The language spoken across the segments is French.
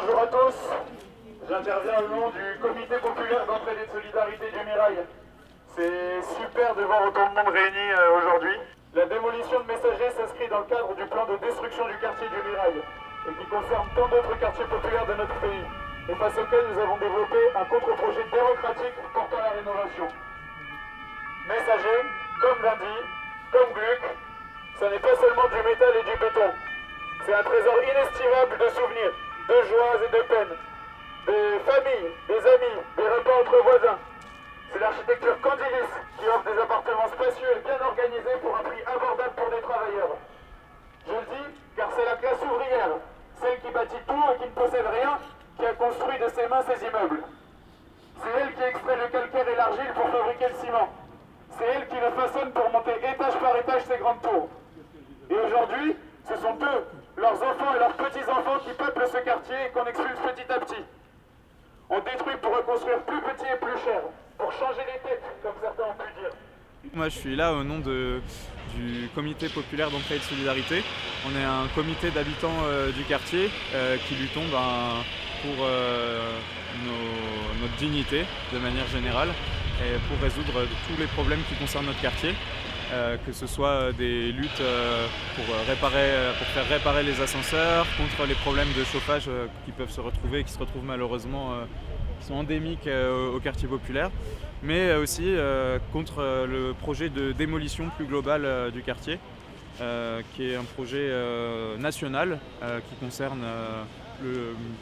Bonjour à tous, j'interviens au nom du comité populaire d'entraide et de solidarité du Mirail. C'est super de voir autant de monde réuni aujourd'hui. La démolition de Messager s'inscrit dans le cadre du plan de destruction du quartier du Mirail et qui concerne tant d'autres quartiers populaires de notre pays et face auquel nous avons développé un contre-projet démocratique portant la rénovation. Messager, comme Vindy, comme Gluck, ce n'est pas seulement du métal et du béton. C'est un trésor inestimable de souvenirs, de joies et de peines, des familles, des amis, des repas entre voisins. C'est l'architecture Candilis qui offre des appartements spacieux et bien organisés pour un prix abordable pour des travailleurs. Je le dis car c'est la classe ouvrière, celle qui bâtit tout et qui ne possède rien, qui a construit de ses mains ces immeubles. C'est elle qui extrait le calcaire et l'argile pour fabriquer le ciment. C'est elle qui le façonne pour monter étage par étage ces grandes tours. Et aujourd'hui, ce sont eux, leurs enfants et leurs petits-enfants qui peuplent ce quartier et qu'on expulse petit à petit. On détruit pour reconstruire plus petit et plus cher, pour changer les têtes, comme certains ont pu dire. Moi je suis là au nom du comité populaire d'entraide et de solidarité. On est un comité d'habitants du quartier qui luttons pour notre dignité de manière générale et pour résoudre tous les problèmes qui concernent notre quartier. Que ce soit des luttes pour faire réparer les ascenseurs, contre les problèmes de chauffage qui peuvent se retrouver, qui se retrouvent malheureusement, qui sont endémiques au quartier populaire, mais aussi contre le projet de démolition plus globale du quartier, qui est un projet national qui concerne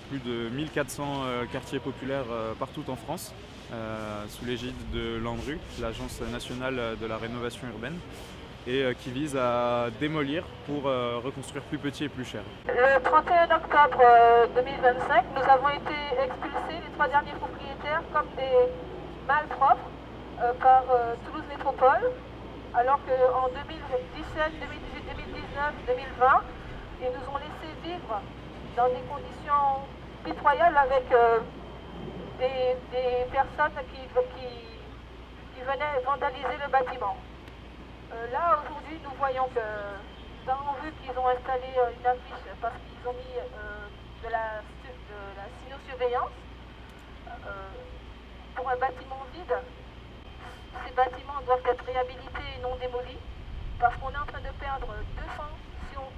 plus de 1400 quartiers populaires partout en France. Sous l'égide de l'ANRU, l'Agence nationale de la rénovation urbaine, et qui vise à démolir pour reconstruire plus petit et plus cher. Le 31 octobre 2025, nous avons été expulsés, les 3 derniers propriétaires, comme des malpropres par Toulouse Métropole, alors qu'en 2017, 2018, 2019, 2020, ils nous ont laissé vivre dans des conditions pitoyables avec des personnes qui venaient vandaliser le bâtiment. Là, aujourd'hui, nous voyons que, vu qu'ils ont installé une affiche parce qu'ils ont mis de la cynosurveillance pour un bâtiment vide, ces bâtiments doivent être réhabilités et non démolis parce qu'on est en train de perdre 200, si on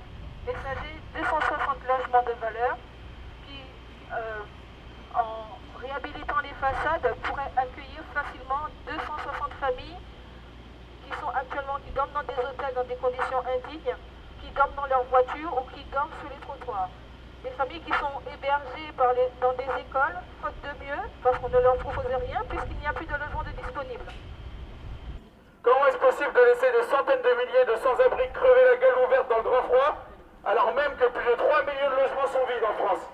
Messager, 260 logements de valeur qui, en réhabilitant les façades, pourraient accueillir facilement 260 familles qui dorment dans des hôtels dans des conditions indignes, qui dorment dans leurs voitures ou qui dorment sur les trottoirs. Des familles qui sont hébergées dans des écoles, faute de mieux, parce qu'on ne leur propose rien, puisqu'il n'y a plus de logement de disponible. Comment est-ce possible de laisser des centaines de milliers de sans-abri crever la gueule ouverte dans le grand froid, alors même que plus de 3 millions de logements sont vides en France?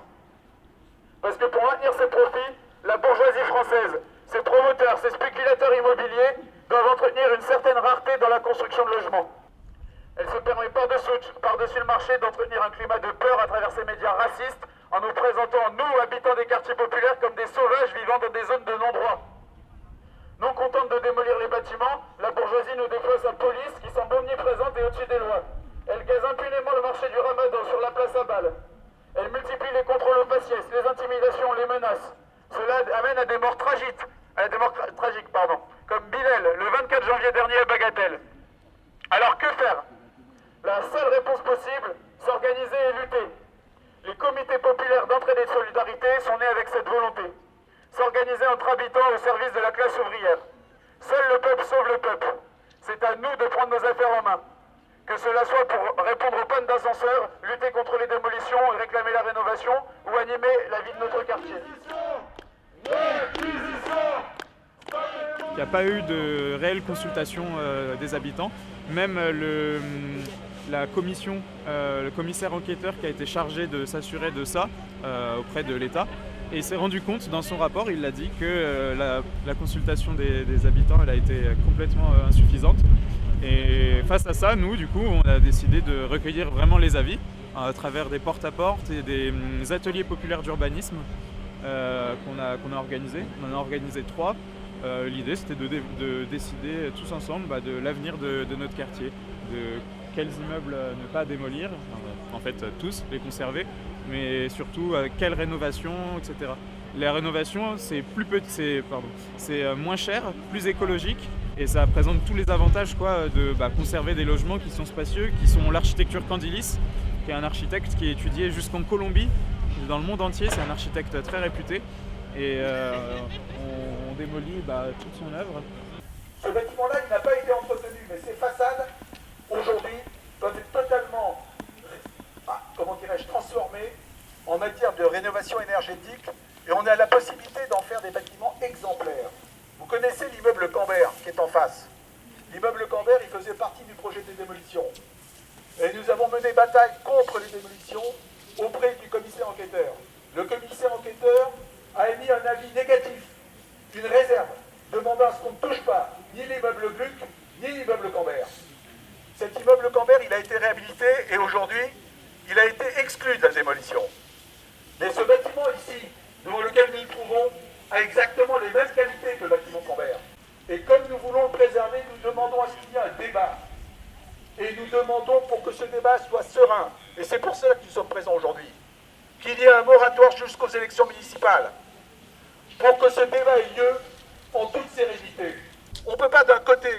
Parce que pour maintenir ses profits, la bourgeoisie française, ses promoteurs, ses spéculateurs immobiliers doivent entretenir une certaine rareté dans la construction de logements. Elle se permet par-dessus le marché d'entretenir un climat de peur à travers ces médias racistes en nous présentant, nous, habitants des quartiers populaires, comme des sauvages vivant dans des zones de non-droit. Non contente de démolir les bâtiments, la bourgeoisie nous déploie sa police qui semble omniprésente et au-dessus des lois. Elle gaze impunément le marché du ramadan sur la place à Bâle. Elle multiplie les contrôles au faciès, les intimidations, les menaces. Cela amène à des morts tragiques, comme Bilal, le 24 janvier dernier à Bagatelle. Alors que faire? La seule réponse possible, s'organiser et lutter. Les comités populaires d'entraide et de solidarité sont nés avec cette volonté. S'organiser entre habitants au service de la classe ouvrière. Seul le peuple sauve le peuple. C'est à nous de prendre nos affaires en main. Que cela soit pour répondre aux pannes d'ascenseurs, lutter contre les démolitions et réclamer la rénovation, ou animer la vie de notre quartier. Il n'y a pas eu de réelle consultation des habitants. Même la commission, le commissaire enquêteur qui a été chargé de s'assurer de ça auprès de l'État, et il s'est rendu compte dans son rapport, il l'a dit, que la consultation des habitants elle a été complètement insuffisante. Et face à ça, nous, du coup, on a décidé de recueillir vraiment les avis à travers des porte-à-porte et des ateliers populaires d'urbanisme qu'on a organisés. On en a organisé 3. L'idée, c'était de décider tous ensemble de l'avenir de notre quartier, de quels immeubles ne pas démolir, en fait tous, les conserver, mais surtout quelle rénovation, etc. La rénovation, c'est moins cher, plus écologique, et ça présente tous les avantages de conserver des logements qui sont spacieux, qui sont l'architecture Candilis, qui est un architecte qui est étudié jusqu'en Colombie, dans le monde entier, c'est un architecte très réputé, et on démolit toute son œuvre. Ce bâtiment-là, il n'a pas été entretenu, mais ses façades, aujourd'hui, doivent être totalement, transformées en matière de rénovation énergétique, et on a la possibilité d'en faire des bâtiments exemplaires. Vous connaissez l'immeuble Cambert qui est en face. L'immeuble Cambert, il faisait partie du projet de démolition. Et nous avons mené bataille contre les démolitions auprès du commissaire enquêteur. Le commissaire enquêteur a émis un avis négatif, une réserve, demandant à ce qu'on ne touche pas ni l'immeuble Gluck, ni l'immeuble Cambert. Cet immeuble Cambert, il a été réhabilité et aujourd'hui, il a été exclu de la démolition. Mais ce bâtiment ici, devant lequel nous nous trouvons, a exactement les mêmes qualités que le bâtiment Cambert. Et comme nous voulons le préserver, nous demandons à ce qu'il y ait un débat. Et nous demandons pour que ce débat soit serein. Et c'est pour cela que nous sommes présents aujourd'hui. Qu'il y ait un moratoire jusqu'aux élections municipales. Pour que ce débat ait lieu en toute sérénité. On ne peut pas d'un côté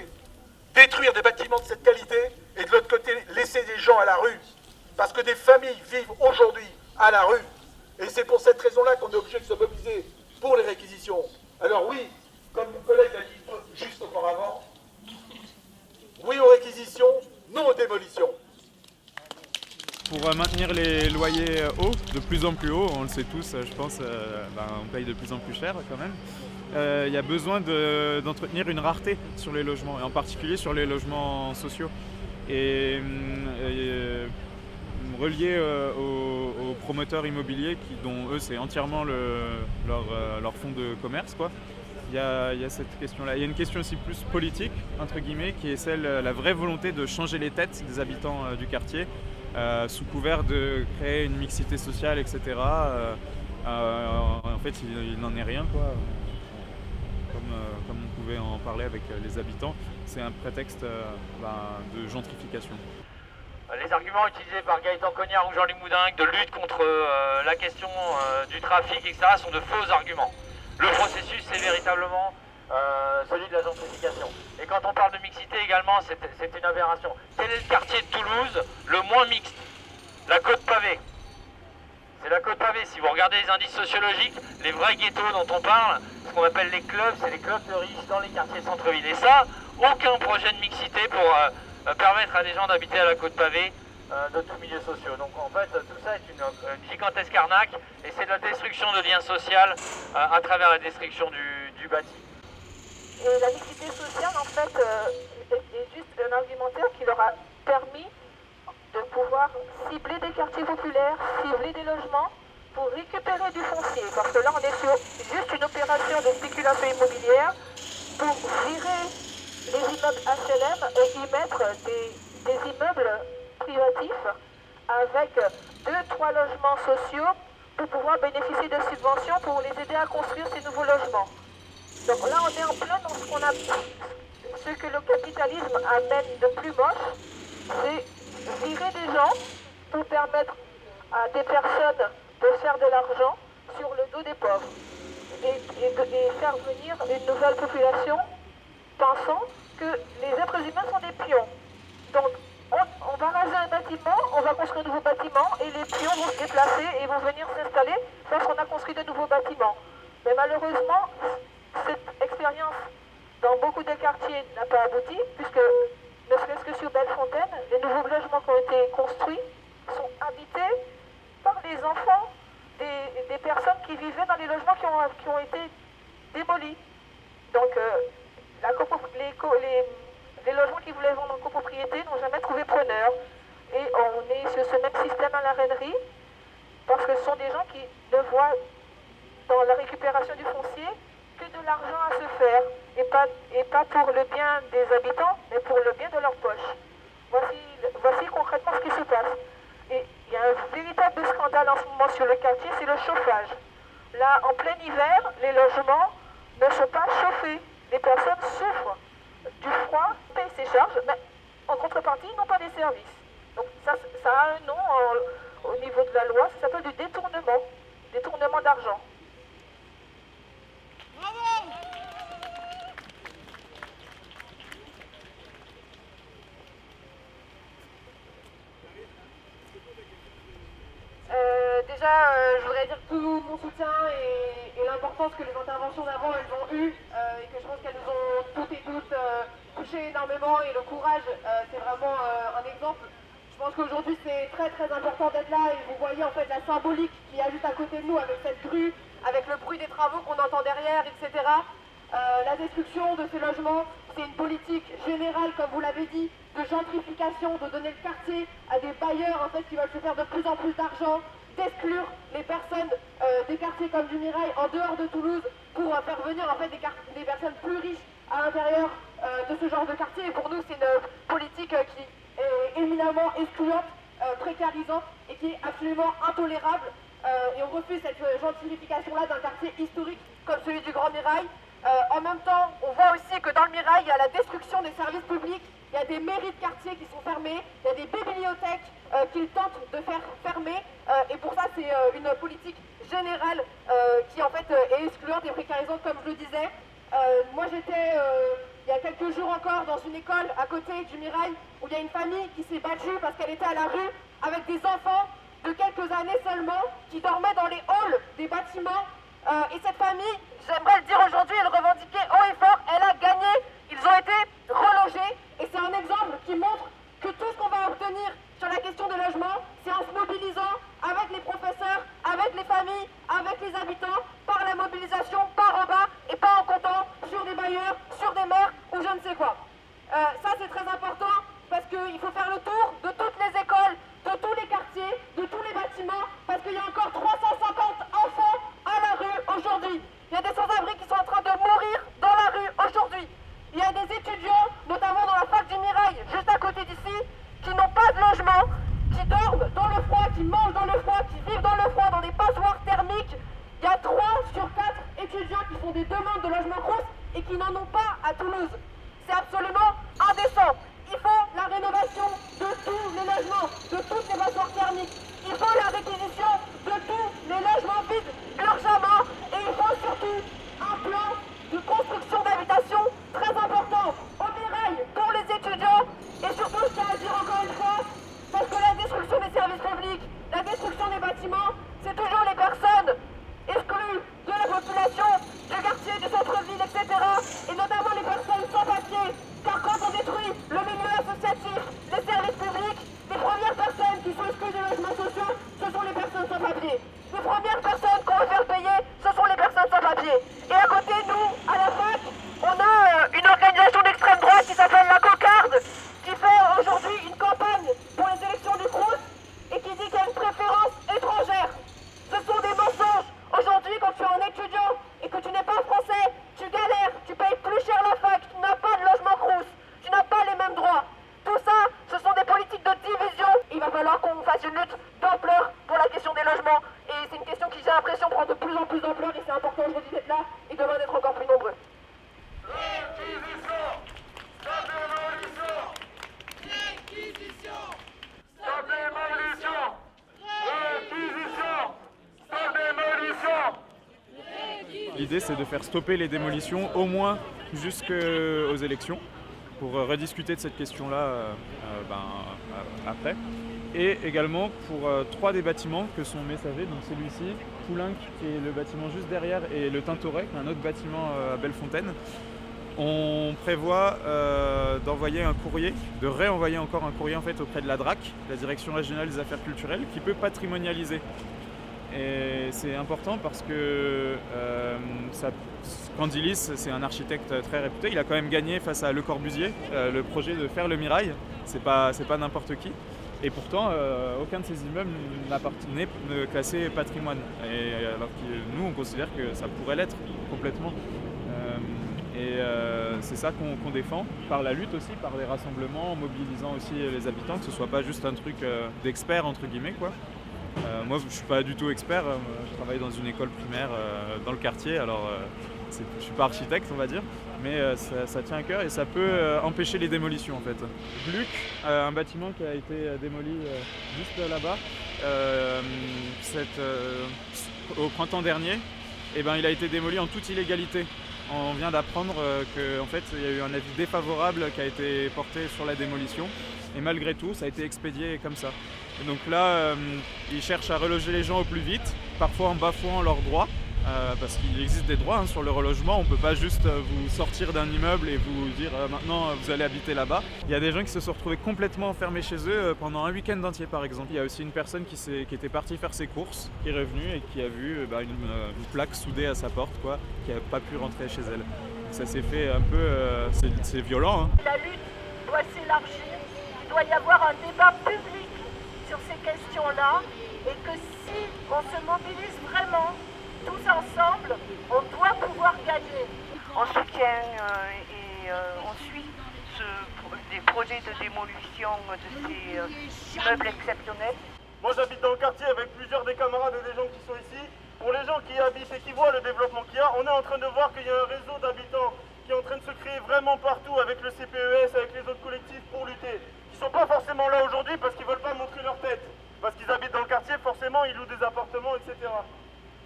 détruire des bâtiments de cette qualité et de l'autre côté laisser des gens à la rue. Parce que des familles vivent aujourd'hui à la rue. Et c'est pour cette raison-là qu'on est obligé de se mobiliser pour les réquisitions. Alors oui, comme mon collègue l'a dit juste auparavant, oui aux réquisitions, non aux démolitions. Pour maintenir les loyers hauts, de plus en plus hauts, on le sait tous, je pense, on paye de plus en plus cher quand même. Il y a besoin d'entretenir une rareté sur les logements, et en particulier sur les logements sociaux. Et relié aux promoteurs immobiliers, dont eux c'est entièrement leur fonds de commerce, Il y a cette question-là. Il y a une question aussi plus politique, entre guillemets, qui est la vraie volonté de changer les têtes des habitants du quartier, sous couvert de créer une mixité sociale, etc. En fait, il n'en est rien, Comme on pouvait en parler avec les habitants, c'est un prétexte de gentrification. Les arguments utilisés par Gaëtan Cognard ou Jean-Luc Moudingue de lutte contre la question du trafic, etc. sont de faux arguments. Le processus, c'est véritablement celui de la gentrification. Et quand on parle de mixité également, c'est une aberration. Quel est le quartier de Toulouse le moins mixte? La Côte Pavée. C'est la Côte Pavée. Si vous regardez les indices sociologiques, les vrais ghettos dont on parle, ce qu'on appelle les clubs, c'est les clubs de riches dans les quartiers centre-ville. Et ça, aucun projet de mixité pour permettre à des gens d'habiter à la Côte Pavée de tous milieux sociaux. Donc en fait, tout ça est une gigantesque arnaque et c'est de la destruction de liens sociaux à travers la destruction du bâti. Et la mixité sociale, en fait, est juste un argumentaire qui leur a permis de pouvoir cibler des quartiers populaires, cibler des logements pour récupérer du foncier. Parce que là, on est sur juste une opération de spéculation immobilière pour virer les immeubles HLM et y mettre des immeubles privatifs avec 2-3 logements sociaux pour pouvoir bénéficier de subventions pour les aider à construire ces nouveaux logements. Donc là, on est en plein dans ce que le capitalisme amène de plus moche, c'est virer des gens pour permettre à des personnes de faire de l'argent sur le dos des pauvres et faire venir une nouvelle population pensant que les êtres humains sont des pions. Donc on va raser un bâtiment, on va construire un nouveau bâtiment et les pions vont se déplacer et vont venir s'installer parce qu'on a construit de nouveaux bâtiments. Mais malheureusement, cette expérience dans beaucoup de quartiers n'a pas abouti puisque, ne serait-ce que sur Bellefontaine, les nouveaux logements qui ont été construits sont habités par les enfants des personnes qui vivaient dans les logements qui ont été démolis. Donc les logements qui voulaient vendre en copropriété n'ont jamais trouvé preneur. Et on est sur ce même système à la Rennerie, parce que ce sont des gens qui ne voient dans la récupération du foncier que de l'argent à se faire, et pas pour le bien des habitants, mais pour le bien de leur poche. Voici concrètement ce qui se passe. Et il y a un véritable scandale en ce moment sur le quartier, c'est le chauffage. Là, en plein hiver, les logements ne sont pas chauffés. Les personnes souffrent du froid, payent ses charges, mais en contrepartie, ils n'ont pas des services. Donc ça a un nom au niveau de la loi, ça s'appelle du détournement d'argent. Je voudrais dire tout mon soutien et l'importance que les interventions d'avant elles ont eue et que je pense qu'elles nous ont toutes et toutes touché énormément et le courage c'est vraiment un exemple. Je pense qu'aujourd'hui c'est très très important d'être là et vous voyez en fait la symbolique qu'il y a juste à côté de nous avec cette grue, avec le bruit des travaux qu'on entend derrière, etc. La destruction de ces logements, c'est une politique générale, comme vous l'avez dit, de gentrification, de donner le quartier à des bailleurs en fait, qui veulent se faire de plus en plus d'argent, d'exclure les personnes des quartiers comme du Mirail en dehors de Toulouse pour faire venir en fait, des personnes plus riches à l'intérieur de ce genre de quartier. Et pour nous, c'est une politique qui est éminemment excluante, précarisante et qui est absolument intolérable. Et on refuse cette gentrification-là d'un quartier historique comme celui du Grand Mirail. En même temps, on voit aussi que dans le Mirail, il y a la destruction des services publics, il y a des mairies de quartier qui sont fermées, il y a des bibliothèques qu'ils tentent de faire fermer. Et pour ça, c'est une politique générale qui en fait est excluante et précarisante, comme je le disais. Moi, j'étais il y a quelques jours encore dans une école à côté du Mirail où il y a une famille qui s'est battue parce qu'elle était à la rue avec des enfants de quelques années seulement qui dormaient dans les halls des bâtiments. Et cette famille, j'aimerais le dire aujourd'hui, elle revendiquait haut et fort, elle a gagné, ils ont été relogés. Et c'est un exemple qui montre que tout ce qu'on va obtenir sur la question des logements, c'est en se mobilisant avec les professeurs, avec les familles, avec les habitants, par la mobilisation, par en bas, et pas en comptant sur des bailleurs, sur des maires ou je ne sais quoi. Ça c'est très important parce qu'il faut faire le tour de toutes les écoles, de tous les quartiers, de tous les bâtiments, parce qu'il y a encore 350 enfants à la rue aujourd'hui. Il y a des sans-abri qui sont en train de mourir dans la rue aujourd'hui. Il y a des étudiants, notamment dans la fac du Mirail, juste à côté d'ici, qui n'ont pas de logement, qui dorment dans le froid, qui mangent dans le froid, qui vivent dans le froid, dans des passoires thermiques. Il y a 3 sur 4 étudiants qui font des demandes de logement crous et qui n'en ont pas à Toulouse. C'est absolument indécent. Il faut la rénovation de tous les logements, de toutes les passoires thermiques. Il faut la réquisition de tous les logements vides urgemment. Et il faut surtout un plan de construction d'habitation très important au Mirail pour les étudiants. Et surtout, je tiens à dire encore une fois, parce que la destruction des services publics, la destruction des bâtiments, c'est toujours les personnes exclues de la population, du quartier, du centre-ville, etc. Et notamment les personnes sans papier. Car quand on détruit le milieu associatif, les services publics, les premières personnes qui sont exclues des logements sociaux, ce sont les personnes sans papier. Les premières personnes qu'on veut faire payer, ce sont les personnes sans papier. Et à côté, nous, à la fac, on a une organisation d'extrême droite qui s'appelle la Cocarde, qui fait aujourd'hui une campagne pour les élections du Crous et qui dit qu'il y a une préférence étrangère. Ce sont des mensonges. Aujourd'hui, quand tu es un étudiant et que tu n'es pas français, tu galères, tu payes plus cher la fac, tu n'as pas de logement Crous, tu n'as pas les mêmes droits. Tout ça, ce sont des politiques de division. Il va falloir qu'on fasse une lutte d'ampleur pour la question des logements. Et c'est une question qui, j'ai l'impression, prend de plus en plus d'ampleur et c'est important aujourd'hui d'être là et demain d'être encore plus nombreux. Réquisition, la démolition, réquisition, la démolition, réquisition, la démolition. L'idée, c'est de faire stopper les démolitions au moins jusqu'aux élections pour rediscuter de cette question-là après. Et également pour 3 des bâtiments que sont Messager, donc celui-ci, Poulenc et le bâtiment juste derrière et le Tintoret, un autre bâtiment à Bellefontaine. On prévoit d'envoyer un courrier, de réenvoyer encore un courrier en fait auprès de la DRAC, la Direction Régionale des Affaires Culturelles, qui peut patrimonialiser. Et c'est important parce que Candilis, c'est un architecte très réputé, il a quand même gagné face à Le Corbusier le projet de faire le Mirail, c'est pas n'importe qui. Et pourtant, aucun de ces immeubles n'est classé patrimoine. Et alors que nous, on considère que ça pourrait l'être complètement. C'est ça qu'on défend, par la lutte aussi, par les rassemblements, en mobilisant aussi les habitants, que ce soit pas juste un truc d'expert, entre guillemets, quoi. Moi, je suis pas du tout expert, je travaille dans une école primaire dans le quartier, alors je suis pas architecte, on va dire, mais ça tient à cœur et ça peut empêcher les démolitions en fait. Gluck, un bâtiment qui a été démoli juste là-bas, au printemps dernier, il a été démoli en toute illégalité. On vient d'apprendre qu'en fait, il y a eu un avis défavorable qui a été porté sur la démolition. Et malgré tout, ça a été expédié comme ça. Et donc là, ils cherchent à reloger les gens au plus vite, parfois en bafouant leurs droits. Parce qu'il existe des droits sur le relogement, on ne peut pas juste vous sortir d'un immeuble et vous dire maintenant vous allez habiter là-bas. Il y a des gens qui se sont retrouvés complètement enfermés chez eux pendant un week-end entier par exemple. Il y a aussi une personne qui était partie faire ses courses, qui est revenue et qui a vu une plaque soudée à sa porte, qui n'a pas pu rentrer chez elle. Ça s'est fait un peu, c'est violent. La lutte doit s'élargir, il doit y avoir un débat public sur ces questions-là et que si on se mobilise vraiment, tous ensemble, on doit pouvoir gagner. On soutient et on suit des projets de démolition de ces immeubles exceptionnels. Moi j'habite dans le quartier avec plusieurs des camarades et des gens qui sont ici. Pour les gens qui habitent et qui voient le développement qu'il y a, on est en train de voir qu'il y a un réseau d'habitants qui est en train de se créer vraiment partout avec le CPES, avec les autres collectifs pour lutter. Qui ne sont pas forcément là aujourd'hui parce qu'ils ne veulent pas montrer leur tête. Parce qu'ils habitent dans le quartier, forcément ils louent des appartements, etc.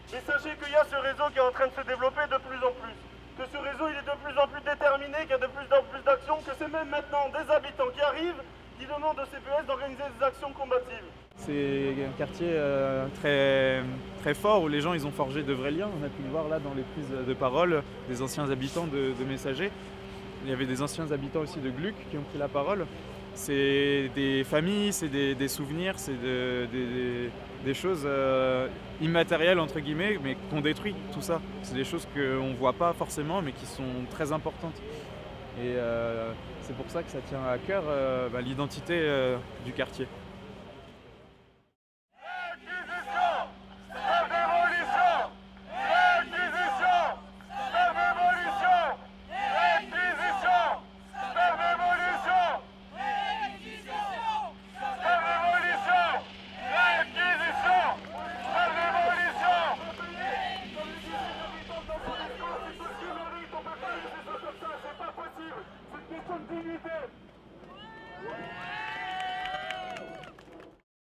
Mais sachez qu'il y a ce réseau qui est en train de se développer de plus en plus. Que ce réseau il est de plus en plus déterminé, qu'il y a de plus en plus d'actions, que c'est même maintenant des habitants qui arrivent, qui demandent au CPS d'organiser des actions combatives. C'est un quartier très, très fort où les gens ils ont forgé de vrais liens. On a pu le voir là dans les prises de parole des anciens habitants de Messager. Il y avait des anciens habitants aussi de Gluck qui ont pris la parole. C'est des familles, c'est des souvenirs, c'est des choses immatérielles entre guillemets, mais qu'on détruit tout ça. C'est des choses qu'on ne voit pas forcément, mais qui sont très importantes. Et c'est pour ça que ça tient à cœur l'identité du quartier.